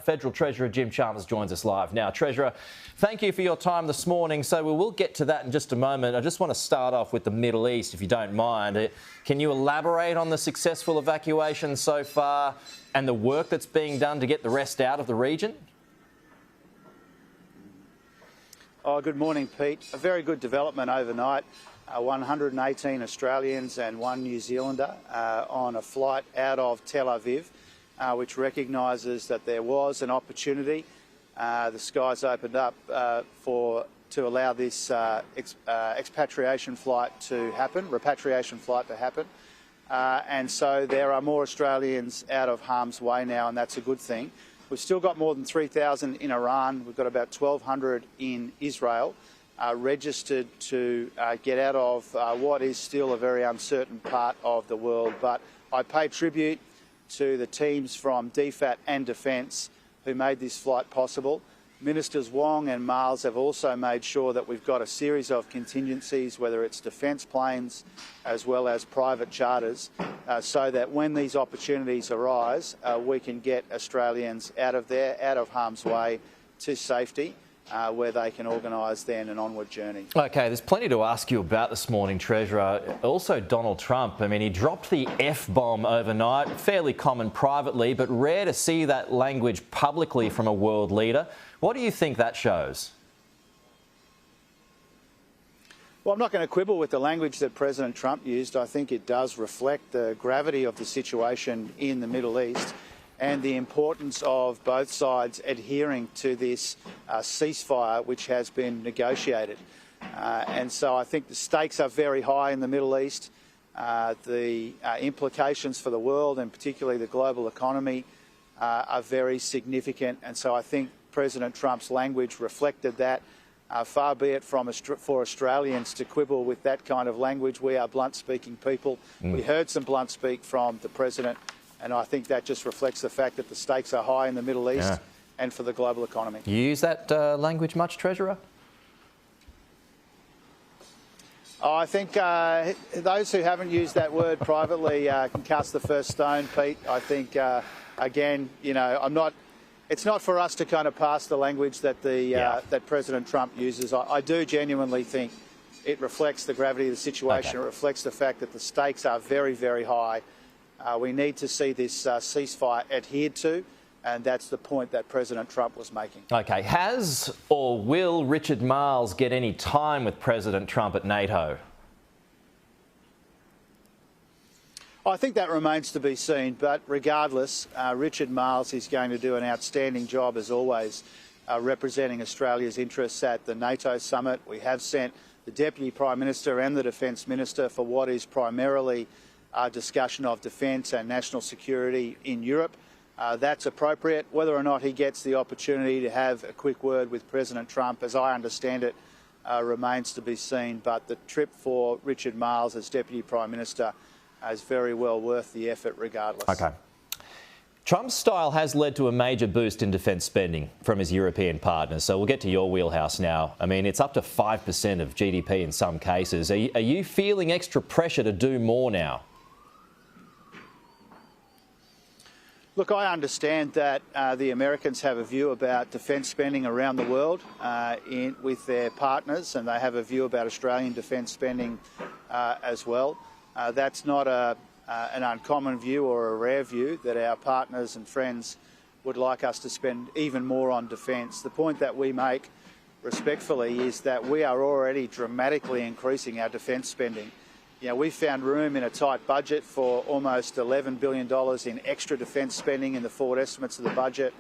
Federal Treasurer Jim Chalmers joins us live now. Treasurer, thank you for your time this morning. So we will get to that in just a moment. I just want to start off with the Middle East, if you don't mind. Can you elaborate on the successful evacuation so far and the work that's being done to get the rest out of the region? Oh, good morning, Pete. A very good development overnight. 118 Australians and 1 New Zealander on a flight out of Tel Aviv, which recognises that there was an opportunity. The skies opened up to allow this repatriation flight to happen, and so there are more Australians out of harm's way now, and that's a good thing. We've still got more than 3,000 in Iran. We've got about 1,200 in Israel registered to get out of what is still a very uncertain part of the world. But I pay tribute to the teams from DFAT and Defence who made this flight possible. Ministers Wong and Marles have also made sure that we've got a series of contingencies, whether it's defence planes as well as private charters, so that when these opportunities arise, we can get Australians out of there, out of harm's way, to safety, where they can organise then an onward journey. OK, there's plenty to ask you about this morning, Treasurer. Also, Donald Trump, I mean, he dropped the F-bomb overnight, fairly common privately, but rare to see that language publicly from a world leader. What do you think that shows? Well, I'm not going to quibble with the language that President Trump used. I think it does reflect the gravity of the situation in the Middle East and the importance of both sides adhering to this ceasefire which has been negotiated. And so I think the stakes are very high in the Middle East. The implications for the world and particularly the global economy are very significant. And so I think President Trump's language reflected that. Far be it for Australians to quibble with that kind of language. We are blunt-speaking people. We heard some blunt speak from the President, and I think that just reflects the fact that the stakes are high in the Middle East and for the global economy. You use that language much, Treasurer? Oh, I think those who haven't used that word privately can cast the first stone, Pete. I think, again, you know, it's not for us to kind of pass the language that that President Trump uses. I do genuinely think it reflects the gravity of the situation. It reflects the fact that the stakes are very, very high. We need to see this ceasefire adhered to, and that's the point that President Trump was making. OK. Has or will Richard Marles get any time with President Trump at NATO? I think that remains to be seen, but regardless, Richard Marles is going to do an outstanding job, as always, representing Australia's interests at the NATO summit. We have sent the Deputy Prime Minister and the Defence Minister for what is primarily a discussion of defence and national security in Europe. That's appropriate. Whether or not he gets the opportunity to have a quick word with President Trump, as I understand it, remains to be seen. But the trip for Richard Marles as Deputy Prime Minister is very well worth the effort regardless. OK. Trump's style has led to a major boost in defence spending from his European partners. So we'll get to your wheelhouse now. I mean, it's up to 5% of GDP in some cases. Are you feeling extra pressure to do more now? Look, I understand that the Americans have a view about defence spending around the world with their partners, and they have a view about Australian defence spending as well. That's not an uncommon view or a rare view that our partners and friends would like us to spend even more on defence. The point that we make respectfully is that we are already dramatically increasing our defence spending. You know, we found room in a tight budget for almost $11 billion in extra defence spending in the forward estimates of the budget,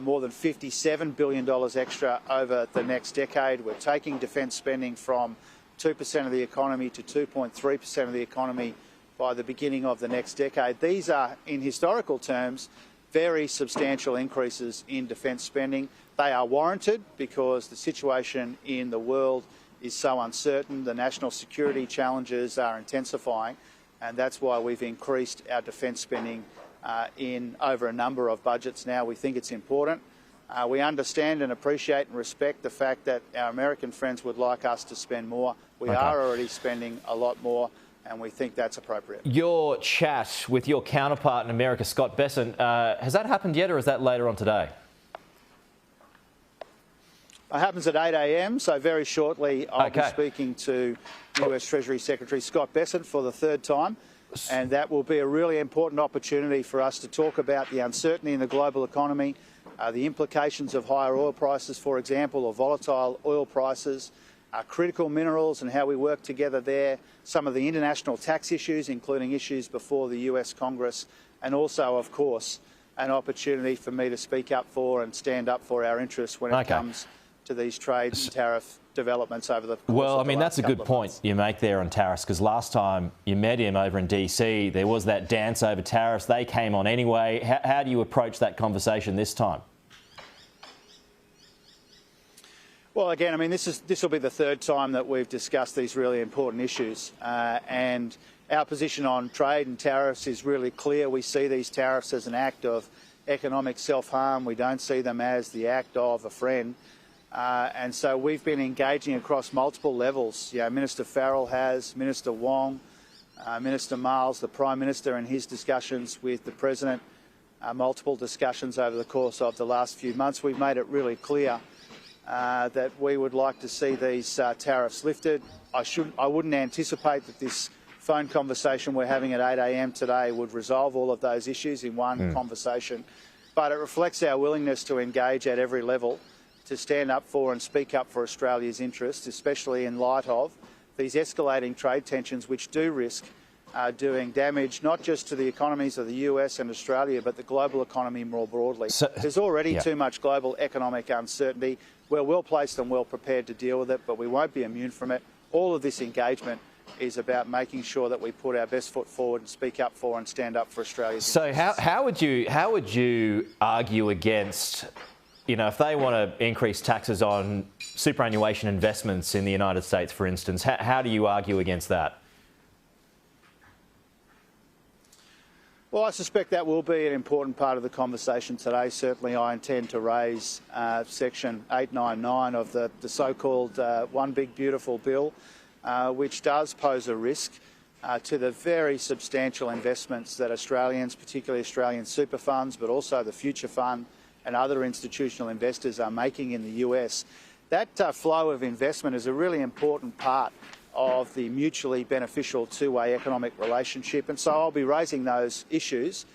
more than $57 billion extra over the next decade. We're taking defence spending from 2% of the economy to 2.3% of the economy by the beginning of the next decade. These are, in historical terms, very substantial increases in defence spending. They are warranted because the situation in the world is so uncertain. The national security challenges are intensifying, and that's why we've increased our defence spending in over a number of budgets now. We think it's important. We understand and appreciate and respect the fact that our American friends would like us to spend more. We are already spending a lot more, and we think that's appropriate. Your chat with your counterpart in America, Scott Bessent, has that happened yet, or is that later on today? It happens at 8 a.m, so very shortly I'll be speaking to US Treasury Secretary Scott Bessent for the third time, and that will be a really important opportunity for us to talk about the uncertainty in the global economy, the implications of higher oil prices, for example, or volatile oil prices, critical minerals and how we work together there, some of the international tax issues, including issues before the US Congress, and also, of course, an opportunity for me to speak up for and stand up for our interests when it comes to these trade and tariff developments over the course Well, of I mean, that's a good point you make there on tariffs, because last time you met him over in DC, there was that dance over tariffs. They came on anyway. How do you approach that conversation this time? Well, again, I mean, this will be the third time that we've discussed these really important issues, and our position on trade and tariffs is really clear. We see these tariffs as an act of economic self-harm. We don't see them as the act of a friend. And so we've been engaging across multiple levels. You know, Minister Farrell has, Minister Wong, Minister Marles, the Prime Minister, in his discussions with the President, multiple discussions over the course of the last few months. We've made it really clear that we would like to see these tariffs lifted. I wouldn't anticipate that this phone conversation we're having at 8 a.m. today would resolve all of those issues in one conversation, but it reflects our willingness to engage at every level, to stand up for and speak up for Australia's interests, especially in light of these escalating trade tensions, which do risk doing damage not just to the economies of the US and Australia, but the global economy more broadly. So, there's already too much global economic uncertainty. We're well placed and well prepared to deal with it, but we won't be immune from it. All of this engagement is about making sure that we put our best foot forward and speak up for and stand up for Australia's interests. So how would you argue against, you know, if they want to increase taxes on superannuation investments in the United States, for instance, how do you argue against that? Well, I suspect that will be an important part of the conversation today. Certainly I intend to raise Section 899 of the so-called One Big Beautiful Bill, which does pose a risk to the very substantial investments that Australians, particularly Australian super funds, but also the Future Fund and other institutional investors are making in the US. That flow of investment is a really important part of the mutually beneficial two-way economic relationship, and so I'll be raising those issues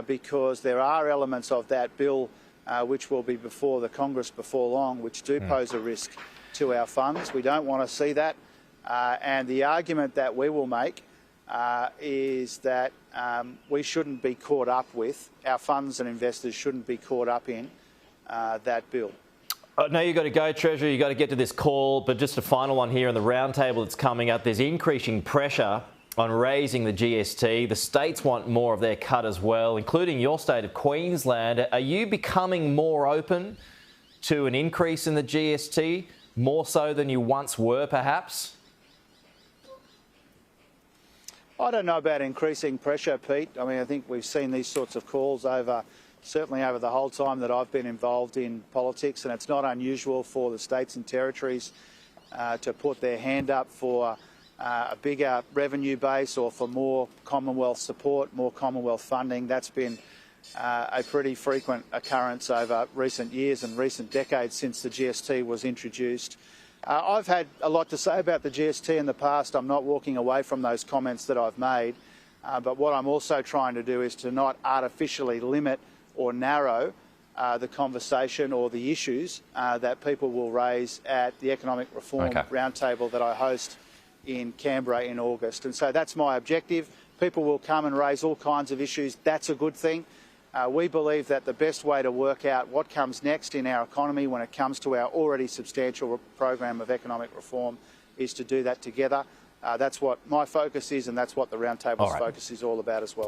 because there are elements of that bill which will be before the Congress before long, which do pose a risk to our funds. We don't want to see that, and the argument that we will make is that we shouldn't be caught up with, our funds and investors shouldn't be caught up in that bill. No, you've got to go, Treasurer. You've got to get to this call. But just a final one here in the roundtable that's coming up. There's increasing pressure on raising the GST. The states want more of their cut as well, including your state of Queensland. Are you becoming more open to an increase in the GST, more so than you once were, perhaps? I don't know about increasing pressure, Pete. I mean, I think we've seen these sorts of calls certainly over the whole time that I've been involved in politics, and it's not unusual for the states and territories to put their hand up for a bigger revenue base or for more Commonwealth support, more Commonwealth funding. That's been a pretty frequent occurrence over recent years and recent decades since the GST was introduced. I've had a lot to say about the GST in the past. I'm not walking away from those comments that I've made, but what I'm also trying to do is to not artificially limit or narrow the conversation or the issues that people will raise at the Economic Reform Roundtable that I host in Canberra in August. And so that's my objective. People will come and raise all kinds of issues. That's a good thing. We believe that the best way to work out what comes next in our economy when it comes to our already substantial program of economic reform is to do that together. That's what my focus is, and that's what the Roundtable's focus is all about as well.